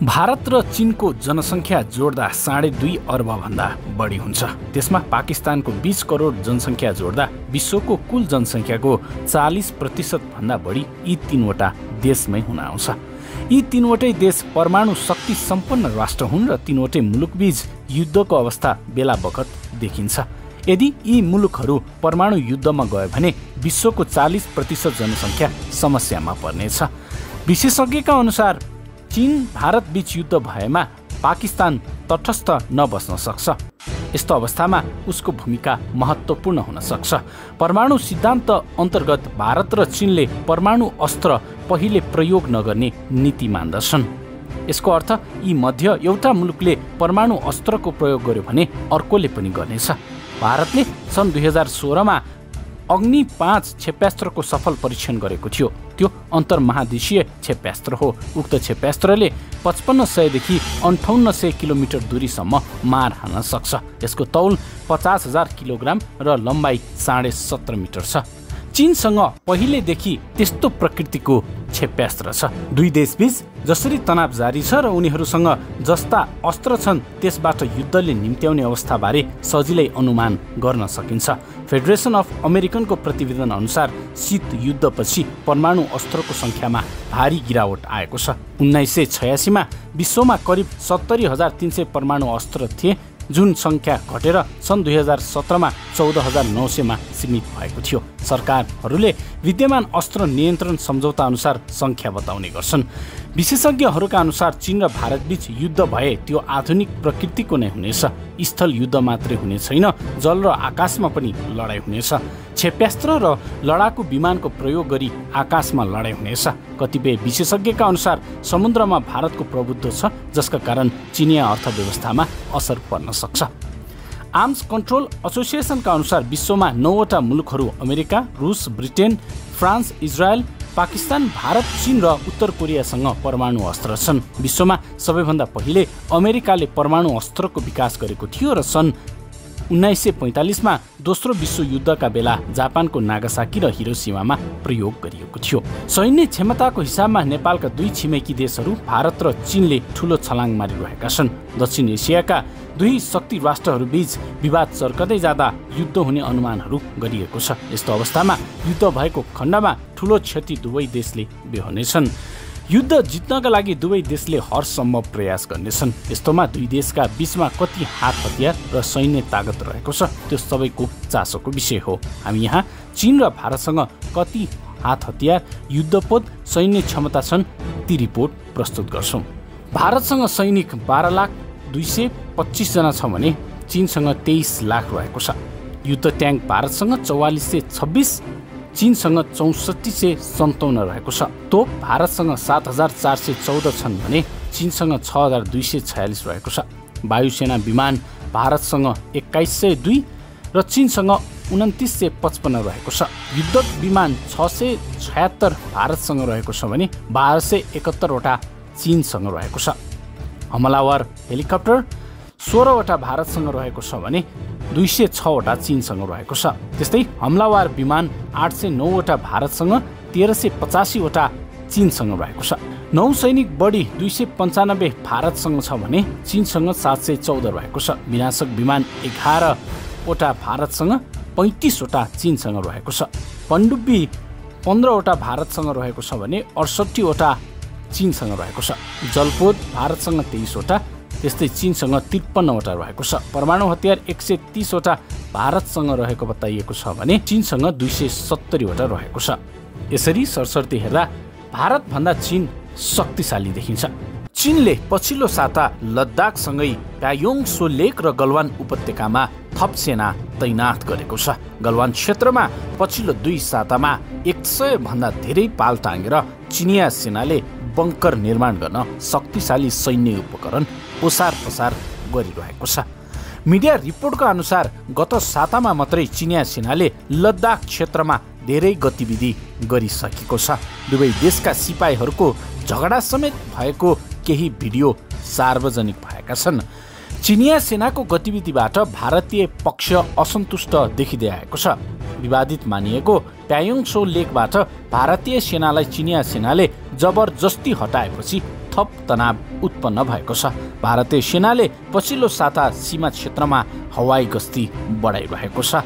भारत र चीनको जनसङ्ख्या जोड्दा 2.5 अर्ब भन्दा बढी हुन्छ। त्यसमा पाकिस्तानको 20 करोड जनसङ्ख्या जोड्दा विश्वको कुल जनसङ्ख्याको 40% भन्दा बढी यी तीनवटा देशमै हुन आउँछ। यी तीनवटै देश परमाणु शक्ति सम्पन्न राष्ट्र हुन् र तीनवटै मुलुकबीच युद्धको अवस्था बेला बखत देखिन्छ। यदि यी मुलुकहरू परमाणु युद्धमा गए भने विश्वको 40% जनसङ्ख्या समस्यामा पर्नेछ। विशेषज्ञका अनुसार चीन भारत बीच युद्ध भएमा पाकिस्तान तटस्थ नबस्न सक्छ। यस्तो अवस्थामा उसको भूमिका महत्त्वपूर्ण हुन सक्छ। परमाणु सिद्धान्त अन्तर्गत भारत र चीनले परमाणु अस्त्र पहिले प्रयोग नगर्ने नीति मान्दछन्। यसको अर्थ यी मध्य एउटा मुलुकले परमाणु अस्त्रको प्रयोग गर्यो भने अर्कोले पनि गर्नेछ। भारतले सन् 2016 मा अग्नि 5 क्षेप्यास्त्रको सफल परीक्षण गरेको थियो। त्यो अन्तर्महादेशीय क्षेप्यास्त्र हो। उक्त क्षेप्यास्त्रले 5500 देखि 5800 किलोमिटर दूरीसम्म मार हान्न सक्छ। यसको तौल 50,000 किलोग्राम र लम्बाइ 17.5 मिटर छ। चीनसँग पहिलेदेखि त्यस्तो प्रकृतिको क्षेप्यास्त्र छ। दुई देशबीच जसरी तनाव जारी छ र उनीहरूसँग जस्ता अस्त्र छन् त्यसबाट युद्धले निम्त्याउने अवस्थाबारे सजिलै अनुमान गर्न सकिन्छ। फेडरेसन अफ अमेरिकनको प्रतिवेदन अनुसार शीत युद्धपछि परमाणु अस्त्रको सङ्ख्यामा भारी गिरावट आएको छ। 1986 मा विश्वमा करिब 70,300 परमाणु अस्त्र थिए, जुन सङ्ख्या घटेर सन् 2017 मा 14,900 मा सीमित भएको थियो। सरकारहरूले विद्यमान अस्त्र नियन्त्रण सम्झौता अनुसार सङ्ख्या बताउने गर्छन्। विशेषज्ञहरूका अनुसार चीन र भारतबीच युद्ध भए त्यो आधुनिक प्रकृतिको नै हुनेछ। स्थल युद्ध मात्रै हुने छैन, जल र आकाशमा पनि लडाइँ हुनेछ। क्षेप्यास्त्र र लडाकु विमानको प्रयोग गरी आकाशमा लडाइँ हुनेछ। कतिपय विशेषज्ञका अनुसार समुद्रमा भारतको प्रभुत्व छ, जसका कारण चिनिया अर्थव्यवस्थामा असर पर्न सक्छ। आर्म्स कन्ट्रोल एसोसिएसनका अनुसार विश्वमा 9वटा मुलुकहरू अमेरिका, रुस, Britain, France, Israel, Pakistan, Bharat, चीन र उत्तर कोरियासँग परमाणु अस्त्र छन्। विश्वमा सबैभन्दा पहिले अमेरिकाले परमाणु अस्त्रको विकास गरेको थियो र सन् 1945 मा दोस्रो विश्वयुद्धका बेला जापानको नागासाकी र हिरोसिमामा प्रयोग गरिएको थियो। सैन्य क्षमताको हिसाबमा नेपालका दुई छिमेकी देशहरू भारत र चीनले ठूलो छलाङ मारिरहेका छन्। दक्षिण एसियाका दुई शक्ति राष्ट्रहरूबीच विवाद चर्कदै जाँदा युद्ध हुने अनुमानहरू गरिएको छ। यस्तो अवस्थामा युद्ध भएको खण्डमा ठूलो क्षति दुवै देशले बेहोर्नेछन्। युद्ध जित्नका लागि दुवै देशले हरसम्भव प्रयास गर्नेछन्। यस्तोमा दुई देशका बीचमा कति हात हतियार र सैन्य ताकत रहेको छ त्यो सबैको चासोको विषय हो। हामी यहाँ चीन र भारतसँग कति हात हतियार, युद्धपोत, सैन्य क्षमता छन् ती रिपोर्ट प्रस्तुत गर्छौँ। भारतसँग सैनिक 12,225 जना छ भने चीनसँग 23 लाख रहेको छ। युद्ध ट्याङ्क भारतसँग 4426, चीनसँग 6457 रहेको छ। तोप भारतसँग 7414 छन् भने चीनसँग 6246 रहेको छ। वायुसेना विमान भारतसँग 2102 र चीनसँग 2955 रहेको छ। युद्धक विमान 676 भारतसँग रहेको छ भने 1271 वटा चीनसँग रहेको छ। हमलावर हेलिकप्टर 16 वटा भारतसँग रहेको छ भने 206 वटा चीनसँग रहेको छ। त्यस्तै हमलावर विमान 809 वटा भारतसँग, 1385 वटा चीनसँग रहेको छ। नौसैनिक बढी 295 भारतसँग छ भने चीनसँग 714 रहेको छ। विनाशक विमान 11 वटा भारतसँग, 35 वटा चीनसँग रहेको छ। पनडुब्बी 15 वटा भारतसँग रहेको छ भने 68 वटा चीनसँग रहेको छ। जलपोत भारतसँग 23 वटा, त्यस्तै चीनसँग 53 वटा रहेको छ। परमाणु हतियार 130 वटा भारतसँग रहेको बताइएको छ भने चीनसँग 270 वटा रहेको छ। यसरी सरसर्ती हेर्दा भारतभन्दा चीन शक्तिशाली देखिन्छ। चीनले पछिल्लो साता लद्दाखसँगै प्यायोङ सो लेक र गलवान उपत्यकामा थप सेना तैनात गरेको छ। गलवान क्षेत्रमा पछिल्लो 2 सातामा 100 भन्दा धेरै पाल टाँगेर चिनिया सेनाले बङ्कर निर्माण गर्न शक्तिशाली सैन्य उपकरण ओसार पसार गरिरहेको छ। मिडिया रिपोर्टका अनुसार गत सातामा मात्रै चिनिया सेनाले लद्दाख क्षेत्रमा धेरै गतिविधि गरिसकेको छ। दुवै देशका सिपाहीहरूको झगडा समेत भएको केही भिडियो सार्वजनिक भएका छन्। चिनिया सेनाको गतिविधिबाट भारतीय पक्ष असन्तुष्ट देखिँदै आएको छ। विवादित मानिएको प्यायोङ सो लेकबाट भारतीय सेनालाई चिनिया सेनाले जबरजस्ती हटाएपछि थप तनाव उत्पन्न भएको छ। भारतीय सेनाले पछिल्लो साता सीमा क्षेत्रमा हवाई गस्ती बढाइरहेको छ।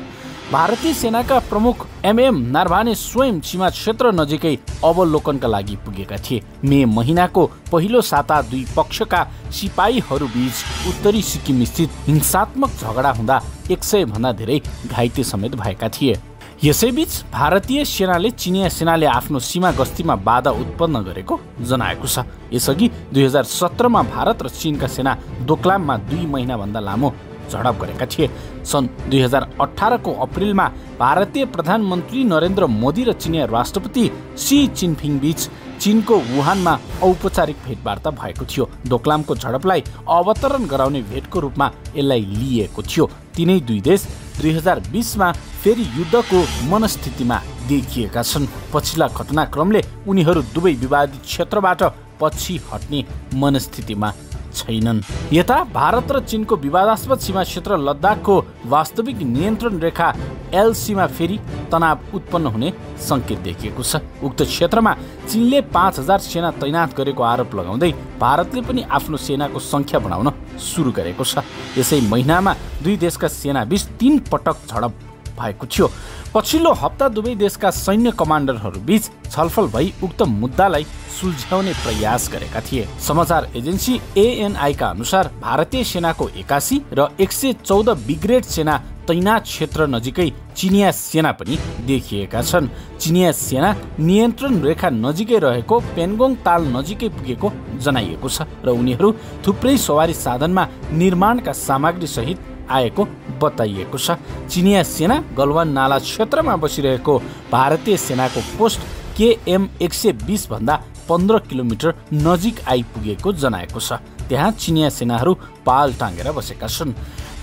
भारतीय सेनाका प्रमुख एमएम नारभाने स्वयं सीमा क्षेत्र नजिकै अवलोकनका लागि पुगेका थिए। मे महिनाको पहिलो साता दुई पक्षका सिपाहीहरूबीच उत्तरी सिक्किम स्थित हिंसात्मक झगडा हुँदा 100 भन्दा धेरै घाइते समेत भएका थिए। यसैबीच भारतीय सेनाले चिनिया सेनाले आफ्नो सीमा गस्तीमा बाधा उत्पन्न गरेको जनाएको छ। यसअघि 2017मा भारत र चीनका सेना दोक्लाममा 2 महिनाभन्दा लामो झडप गरेका थिए। सन् 2018 को अप्रिलमा भारतीय प्रधानमन्त्री नरेन्द्र मोदी र चिनिया राष्ट्रपति सी जिनपिङ बीच चीनको वुहानमा औपचारिक भेटवार्ता भएको थियो। दोक्लामको झडपलाई अवतरण गराउने भेटको रूपमा यसलाई लिएको थियो। तिनै दुई देश 2020मा फेरि युद्धको मनस्थितिमा देखिएका छन्। पछिल्ला घटनाक्रमले उनीहरू दुवै विवादित क्षेत्रबाट पछि हट्ने मनस्थितिमा छैनन्। यता भारत र चीनको विवादास्पद सीमा क्षेत्र लद्दाखको वास्तविक नियन्त्रण रेखा एलसीमा फेरि तनाव उत्पन्न हुने संकेत देखिएको छ। उक्त क्षेत्रमा चीनले 5000 सेना तैनात गरेको आरोप लगाउँदै भारतले पनि आफ्नो सेनाको संख्या बढाउन सुरु गरेको छ। यसै महिनामा दुई देशका सेनाबीच 3 पटक झडप भएको थियो। पछिल्लो हप्ता दुवै देशका सैन्य कमान्डरहरू बीच छलफल भई उक्त मुद्दालाई सुल्झाउने प्रयास गरेका थिए। समाचार एजेन्सी ANI का अनुसार भारतीय सेनाको 81 र 114 ब्रिगेड सेना तैनात क्षेत्र नजिकै चिनिया सेना पनि देखिएका छन्। चिनिया सेना नियन्त्रण रेखा नजिकै रहेको पेनगोङ ताल नजिकै पुगेको जनाइएको छ र उनीहरू थुप्रै सवारी साधनमा निर्माणका सामग्री सहित आएको बताइएको छ। चिनिया सेना गलवान नाला क्षेत्रमा बसिरहेको भारतीय सेनाको पोस्ट KM 120 भन्दा 15 किलोमिटर नजिक आइपुगेको जनाएको छ। त्यहाँ चिनिया सेनाहरू पाल टाँगेर बसेका छन्।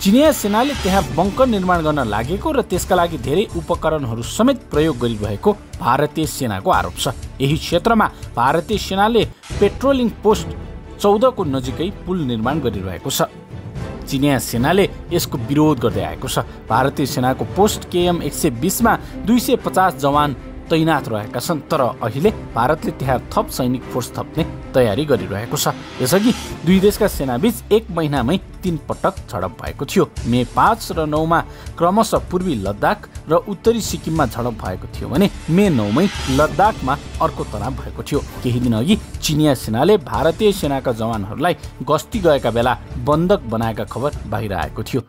चिनिया सेनाले त्यहाँ बङ्कर निर्माण गर्न लागेको र त्यसका लागि धेरै उपकरणहरू समेत प्रयोग गरिरहेको भारतीय सेनाको आरोप छ। यही क्षेत्रमा भारतीय सेनाले पेट्रोलिङ पोस्ट 14 को नजिकै पुल निर्माण गरिरहेको छ। चिनिया सेनाले यसको विरोध गर्दै आएको छ। भारतीय सेनाको पोस्ट KM 120 मा 250 जवान तैनात रहेका छन्, तर अहिले भारतले त्यहाँ थप सैनिक फोर्स थप्ने तयारी गरिरहेको छ। यसअघि दुई देशका सेनाबीच 1 महिनामै 3 पटक झडप भएको थियो। मे 5 र 9 मा क्रमशः पूर्वी लद्दाख र उत्तरी सिक्किममा झडप भएको थियो भने मे 9 मै लद्दाखमा अर्को तनाव भएको थियो। केही दिन अघि चिनिया सेनाले भारतीय सेनाका जवानहरूलाई गस्ती गएका बेला बन्धक बनाएका खबर बाहिर आएको थियो।